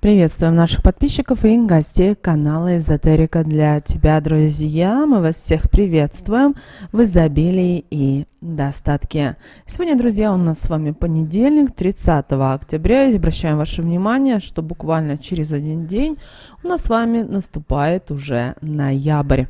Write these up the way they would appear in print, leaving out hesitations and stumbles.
Приветствуем наших подписчиков и гостей канала Эзотерика для тебя, друзья. Мы вас всех приветствуем в изобилии и достатке. Сегодня, друзья, у нас с вами понедельник, 30 октября. И обращаем ваше внимание, что буквально через один день у нас с вами наступает уже ноябрь.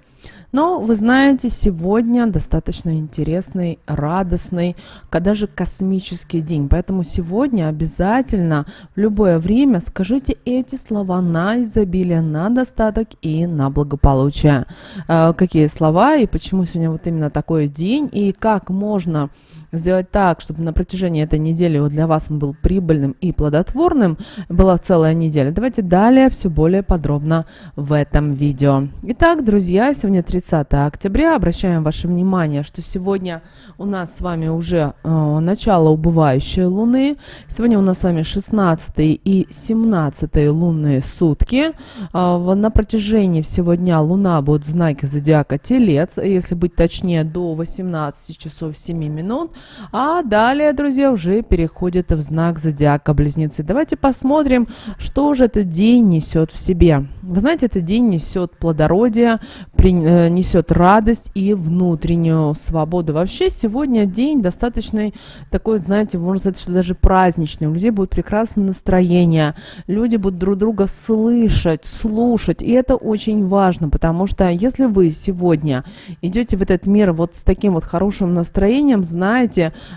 Но, вы знаете, сегодня достаточно интересный, радостный, даже космический день. Поэтому сегодня обязательно в любое время скажите эти слова на изобилие, на достаток и на благополучие. Какие слова и почему сегодня вот именно такой день, и как можно сделать так, чтобы на протяжении этой недели для вас он был прибыльным и плодотворным, была целая неделя. Давайте далее все более подробно в этом видео. Итак, друзья, сегодня 30 октября. Обращаем ваше внимание, что сегодня у нас с вами уже начало убывающей луны. Сегодня у нас с вами 16 и 17 лунные сутки. На протяжении всего дня луна будет в знаке зодиака Телец, если быть точнее, до 18 часов 7 минут. А далее, друзья, уже переходит в знак зодиака Близнецы. Давайте посмотрим, что же этот день несет в себе. Вы знаете, этот день несет плодородие, несет радость и внутреннюю свободу. Вообще сегодня день достаточно такой, знаете, можно сказать, что даже праздничный. У людей будет прекрасное настроение, люди будут друг друга слышать, слушать. И это очень важно, потому что если вы сегодня идете в этот мир вот с таким вот хорошим настроением, знаете,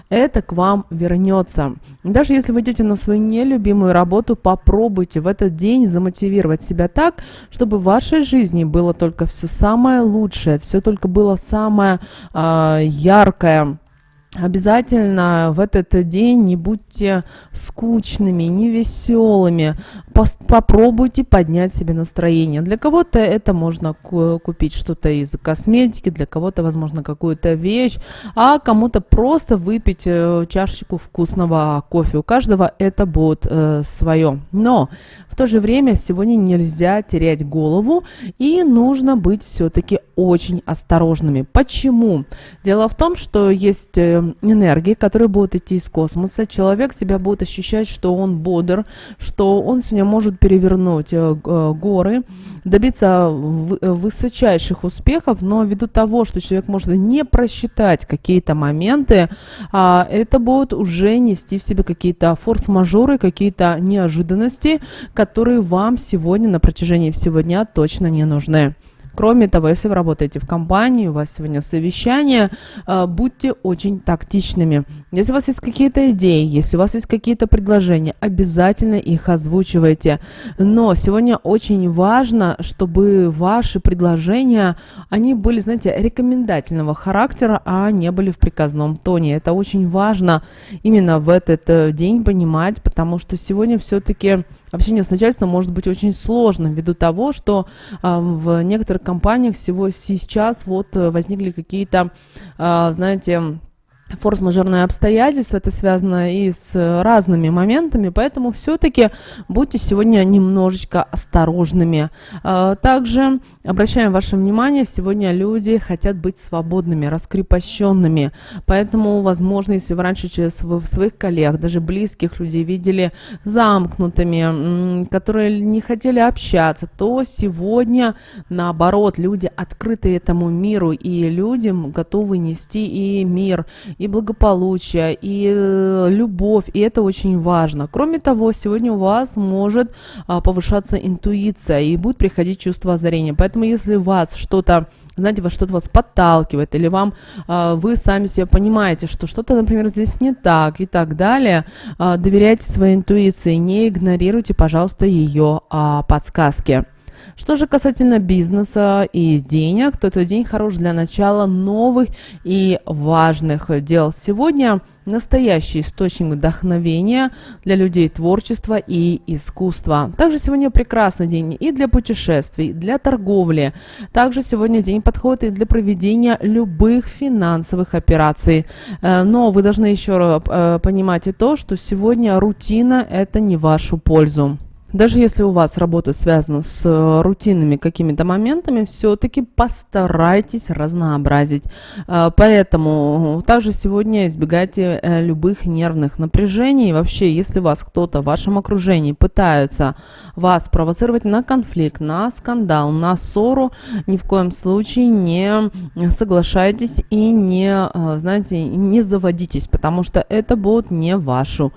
это к вам вернется. Даже если вы идете на свою нелюбимую работу, попробуйте в этот день замотивировать себя так, чтобы в вашей жизни было только все самое лучшее, все только было самое яркое. Обязательно в этот день не будьте скучными, невеселыми. Попробуйте поднять себе настроение. Для кого-то это можно купить что-то из косметики, для кого-то, возможно, какую-то вещь, а кому-то просто выпить чашечку вкусного кофе. У каждого это будет свое. Но в то же время сегодня нельзя терять голову и нужно быть все-таки очень осторожными. Почему? Дело в том, что есть энергии, которые будут идти из космоса. Человек себя будет ощущать, что он бодр, что он сегодня может перевернуть горы, добиться высочайших успехов, но ввиду того, что человек может не просчитать какие-то моменты, это будет уже нести в себе какие-то форс-мажоры, какие-то неожиданности, которые вам сегодня на протяжении всего дня точно не нужны. Кроме того, если вы работаете в компании, у вас сегодня совещание, будьте очень тактичными. Если у вас есть какие-то идеи, если у вас есть какие-то предложения, обязательно их озвучивайте. Но сегодня очень важно, чтобы ваши предложения, они были, знаете, рекомендательного характера, а не были в приказном тоне. Это очень важно именно в этот день понимать, потому что сегодня все-таки общение с начальством может быть очень сложным ввиду того, что в некоторых компаниях всего сейчас вот возникли какие-то, знаете, форс-мажорные обстоятельства, это связано и с разными моментами, поэтому все-таки будьте сегодня немножечко осторожными. Также обращаем ваше внимание, сегодня люди хотят быть свободными, раскрепощенными, поэтому, возможно, если вы раньше своих коллег, даже близких людей видели замкнутыми, которые не хотели общаться, то сегодня, наоборот, люди открыты этому миру, и людям готовы нести и мир, и благополучие, и любовь, и это очень важно. Кроме того, сегодня у вас может повышаться интуиция, и будет приходить чувство озарения. Поэтому, если у вас что-то, знаете, что-то вас подталкивает, или вы сами себе понимаете, что что-то, например, здесь не так и так далее, доверяйте своей интуиции, не игнорируйте, пожалуйста, ее подсказки. Что же касательно бизнеса и денег, то этот день хорош для начала новых и важных дел. Сегодня настоящий источник вдохновения для людей творчества и искусства. Также сегодня прекрасный день и для путешествий, и для торговли. Также сегодня день подходит и для проведения любых финансовых операций. Но вы должны еще понимать и то, что сегодня рутина – это не в вашу пользу. Даже если у вас работа связана с рутинными какими-то моментами, все-таки постарайтесь разнообразить. Поэтому также сегодня избегайте любых нервных напряжений. И вообще, если вас кто-то в вашем окружении пытаются вас провоцировать на конфликт, на скандал, на ссору, ни в коем случае не соглашайтесь и не заводитесь, потому что это будет не в вашу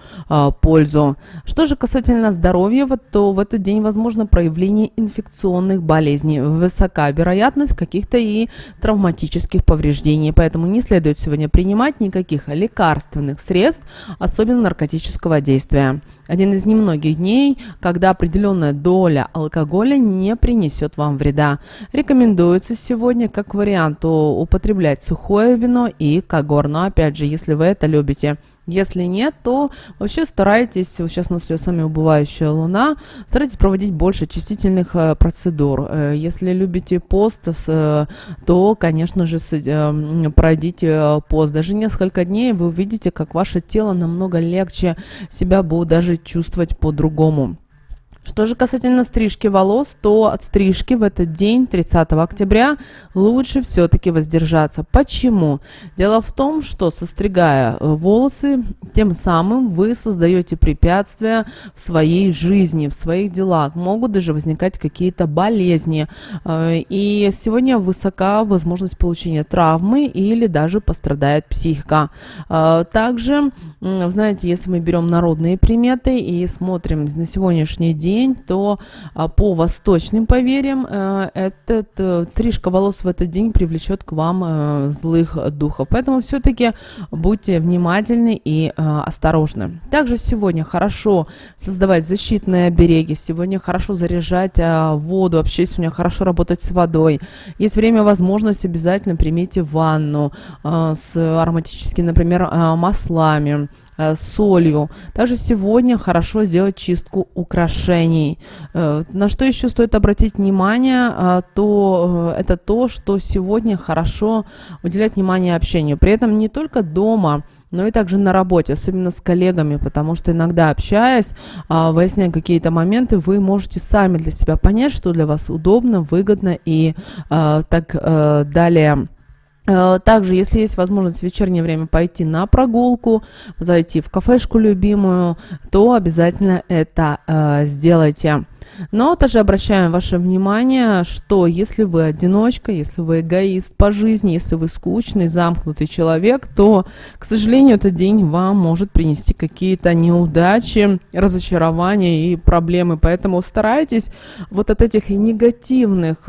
пользу. Что же касательно здоровья, то в этот день возможно проявление инфекционных болезней. Высока вероятность каких-то и травматических повреждений. Поэтому не следует сегодня принимать никаких лекарственных средств, особенно наркотического действия. Один из немногих дней, когда определенная доля алкоголя не принесет вам вреда. Рекомендуется сегодня как вариант употреблять сухое вино и когор. Но опять же, если вы это любите. Если нет, то вообще старайтесь, сейчас у нас с вами убывающая луна, старайтесь проводить больше очистительных процедур. Если любите пост, то, конечно же, пройдите пост. Даже несколько дней вы увидите, как ваше тело намного легче себя будет даже чувствовать по-другому. Что же касательно стрижки волос, то от стрижки в этот день, 30 октября, лучше все-таки воздержаться. Почему? Дело в том, что состригая волосы, тем самым вы создаете препятствия в своей жизни, в своих делах. Могут даже возникать какие-то болезни. И сегодня высока возможность получения травмы или даже пострадает психика. Также, знаете, если мы берем народные приметы и смотрим на сегодняшний день, то по восточным поверьям стрижка волос в этот день привлечет к вам злых духов. Поэтому все-таки будьте внимательны и осторожны. Также сегодня хорошо создавать защитные обереги, сегодня хорошо заряжать воду, вообще сегодня хорошо работать с водой. Есть время, возможность, обязательно примите ванну с ароматическими, например, маслами, солью. Также сегодня хорошо сделать чистку украшений. На что еще стоит обратить внимание, то это то, что сегодня хорошо уделять внимание общению. При этом не только дома, но и также на работе, особенно с коллегами, потому что иногда, общаясь, выясняя какие-то моменты, вы можете сами для себя понять, что для вас удобно, выгодно и так далее. Также, если есть возможность в вечернее время пойти на прогулку, зайти в кафешку любимую, то обязательно это сделайте. Но также обращаем ваше внимание, что если вы одиночка, если вы эгоист по жизни, если вы скучный, замкнутый человек, то, к сожалению, этот день вам может принести какие-то неудачи, разочарования и проблемы. Поэтому старайтесь вот от этих негативных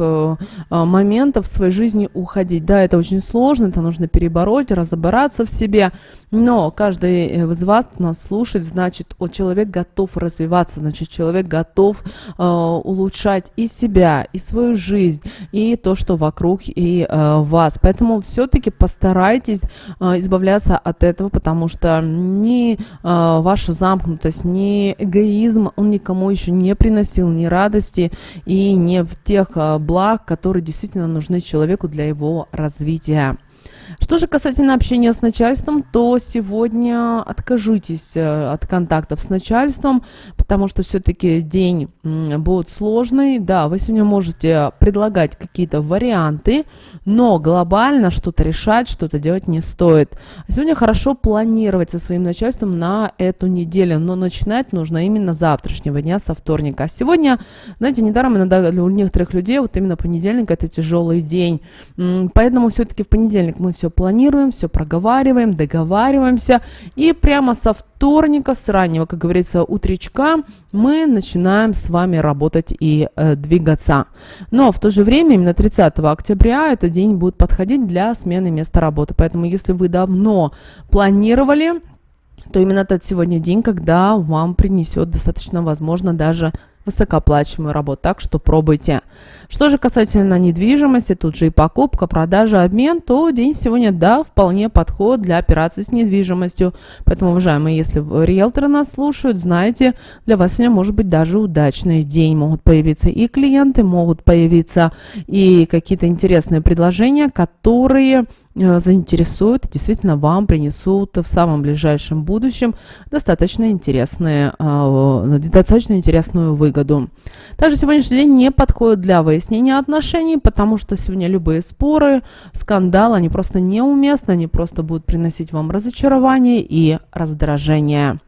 моментов в своей жизни уходить. Да, это очень сложно, это нужно перебороть, разобраться в себе, но каждый из вас нас слушает, значит, человек готов развиваться, значит, человек готов улучшать и себя, и свою жизнь, и то, что вокруг и вас. Поэтому все-таки постарайтесь избавляться от этого, потому что ни ваша замкнутость, ни эгоизм, он никому еще не приносил ни радости и не в тех благ, которые действительно нужны человеку для его развития. Что же касательно общения с начальством, то сегодня откажитесь от контактов с начальством, потому что все-таки день будет сложный. Да, вы сегодня можете предлагать какие-то варианты, но глобально что-то решать, что-то делать не стоит. Сегодня хорошо планировать со своим начальством на эту неделю, но начинать нужно именно с завтрашнего дня, со вторника. А сегодня, знаете, недаром иногда у некоторых людей вот именно понедельник – это тяжелый день. Поэтому все-таки в понедельник мы все планируем, все проговариваем, договариваемся. И прямо со вторника, с раннего, как говорится, утречка, мы начинаем с вами работать и двигаться. Но в то же время, именно 30 октября, этот день будет подходить для смены места работы. Поэтому, если вы давно планировали, то именно этот сегодня день, когда вам принесет достаточно, возможно, даже высокооплачиваемую работу, так что пробуйте. Что же касательно недвижимости, тут же и покупка, продажа, обмен, то день сегодня, да, вполне подходит для операций с недвижимостью. Поэтому, уважаемые, если риэлторы нас слушают, знаете, для вас сегодня может быть даже удачный день. Могут появиться и клиенты, могут появиться и какие-то интересные предложения, которые заинтересуют, действительно вам принесут в самом ближайшем будущем достаточно интересную выгоду. выгоду. Также сегодняшний день не подходит для выяснения отношений, потому что сегодня любые споры, скандалы, они просто неуместны, они просто будут приносить вам разочарование и раздражение.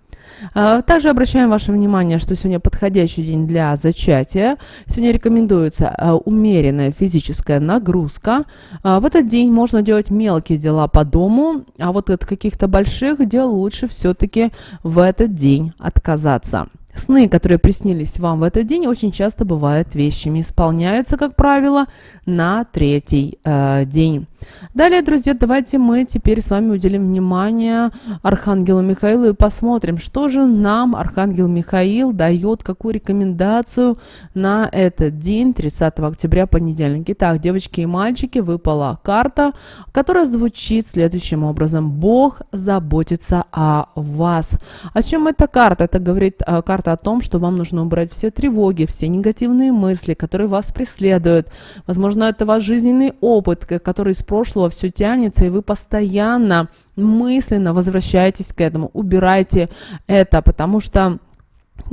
Также обращаем ваше внимание, что сегодня подходящий день для зачатия. Сегодня рекомендуется умеренная физическая нагрузка. В этот день можно делать мелкие дела по дому, а вот от каких-то больших дел лучше все-таки в этот день отказаться. Сны, которые приснились вам в этот день, очень часто бывают вещами, исполняются, как правило, на третий день. Далее, друзья, давайте мы теперь с вами уделим внимание Архангелу Михаилу и посмотрим, что же нам Архангел Михаил дает, какую рекомендацию на этот день, 30 октября, понедельник. Итак, девочки и мальчики, выпала карта, которая звучит следующим образом. Бог заботится о вас. О чем эта карта? Это говорит карта о том, что вам нужно убрать все тревоги, все негативные мысли, которые вас преследуют. Возможно, это ваш жизненный опыт, который из прошлого все тянется, и вы постоянно мысленно возвращаетесь к этому. Убирайте это, потому что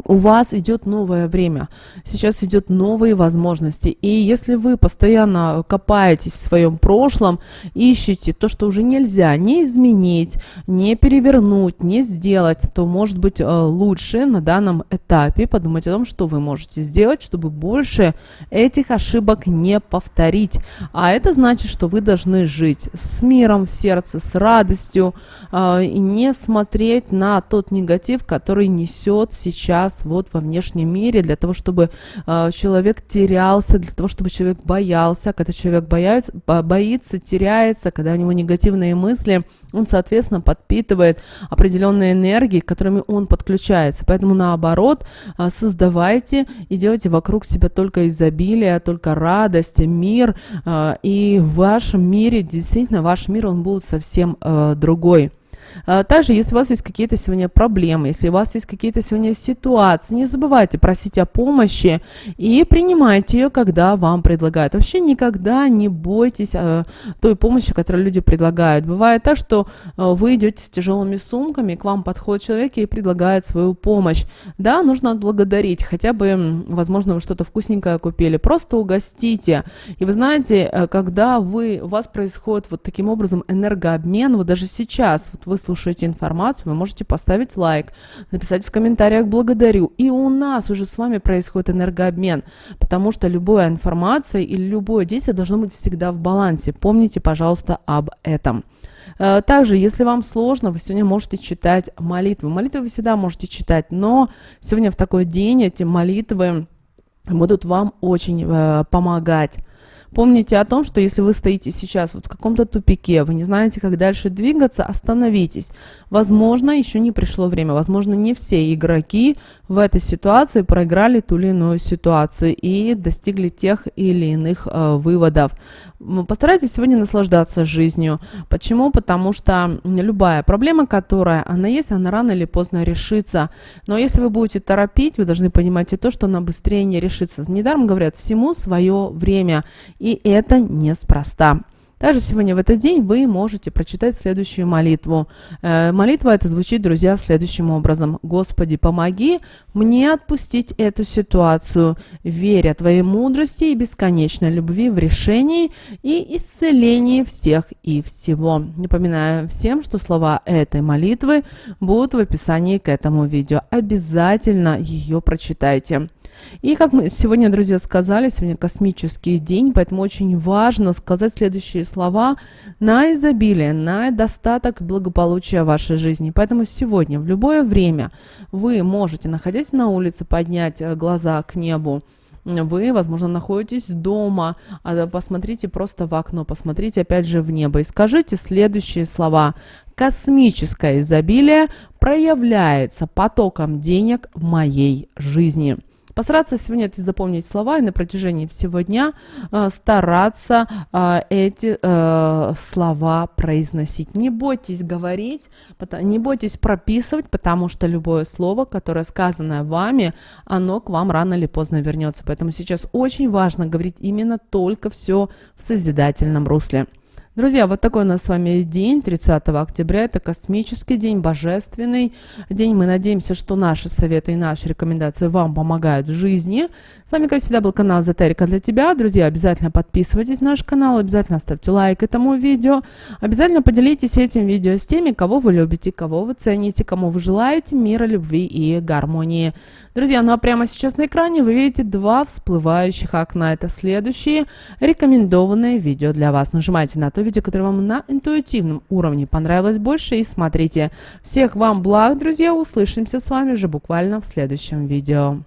у вас идет новое время, сейчас идет новые возможности. И если вы постоянно копаетесь в своем прошлом, ищете то, что уже нельзя не изменить, не перевернуть, не сделать, то, может быть, лучше на данном этапе подумать о том, что вы можете сделать, чтобы больше этих ошибок не повторить. А это значит, что вы должны жить с миром в сердце, с радостью, и не смотреть на тот негатив, который несет сейчас вот во внешнем мире, для того, чтобы человек терялся, для того, чтобы человек боялся. Когда человек боится, теряется, когда у него негативные мысли, он, соответственно, подпитывает определенные энергии, к которыми он подключается. Поэтому, наоборот, создавайте и делайте вокруг себя только изобилие, только радость, мир. И в вашем мире, действительно, ваш мир, он будет совсем другой. Также, если у вас есть какие-то сегодня проблемы, если у вас есть какие-то сегодня ситуации, не забывайте просить о помощи и принимайте ее, когда вам предлагают. Вообще никогда не бойтесь той помощи, которую люди предлагают. Бывает так, что вы идете с тяжелыми сумками, к вам подходит человек и предлагает свою помощь. Да, нужно отблагодарить, хотя бы, возможно, вы что-то вкусненькое купили, просто угостите. И вы знаете, когда у вас происходит вот таким образом энергообмен, вот даже сейчас, вот вы слушаете информацию, вы можете поставить лайк, написать в комментариях «благодарю». И у нас уже с вами происходит энергообмен, потому что любая информация или любое действие должно быть всегда в балансе. Помните, пожалуйста, об этом. Также, если вам сложно, вы сегодня можете читать молитвы. Молитвы вы всегда можете читать, но сегодня в такой день эти молитвы будут вам очень помогать. Помните о том, что если вы стоите сейчас вот в каком-то тупике, вы не знаете, как дальше двигаться, остановитесь. Возможно, еще не пришло время. Возможно, не все игроки в этой ситуации проиграли ту или иную ситуацию и достигли тех или иных выводов. Постарайтесь сегодня наслаждаться жизнью. Почему? Потому что любая проблема, она есть, она рано или поздно решится. Но если вы будете торопить, вы должны понимать и то, что она быстрее не решится. Недаром говорят, всему свое время. И это неспроста. Также сегодня в этот день вы можете прочитать следующую молитву. Молитва эта звучит, друзья, следующим образом. «Господи, помоги мне отпустить эту ситуацию, веря Твоей мудрости и бесконечной любви в решении и исцелении всех и всего». Напоминаю всем, что слова этой молитвы будут в описании к этому видео. Обязательно ее прочитайте. И как мы сегодня, друзья, сказали, сегодня космический день, поэтому очень важно сказать следующие слова на изобилие, на достаток и благополучие в вашей жизни. Поэтому сегодня, в любое время, вы можете, находясь на улице, поднять глаза к небу. Вы, возможно, находитесь дома, посмотрите просто в окно, посмотрите опять же в небо и скажите следующие слова. Космическое изобилие проявляется потоком денег в моей жизни. Постараться сегодня это запомнить слова и на протяжении всего дня стараться эти слова произносить. Не бойтесь говорить, не бойтесь прописывать, потому что любое слово, которое сказанное вами, оно к вам рано или поздно вернется. Поэтому сейчас очень важно говорить именно только все в созидательном русле. Друзья, вот такой у нас с вами день, 30 октября. Это космический день, божественный день. Мы надеемся, что наши советы и наши рекомендации вам помогают в жизни. С вами, как всегда, был канал Эзотерика для тебя. Друзья, обязательно подписывайтесь на наш канал, обязательно ставьте лайк этому видео. Обязательно поделитесь этим видео с теми, кого вы любите, кого вы цените, кому вы желаете мира, любви и гармонии. Друзья, ну а прямо сейчас на экране вы видите два всплывающих окна. Это следующие рекомендованные видео для вас. Нажимайте на то видео, которое вам на интуитивном уровне понравилось больше, и смотрите. Всех вам благ, друзья, услышимся с вами уже буквально в следующем видео.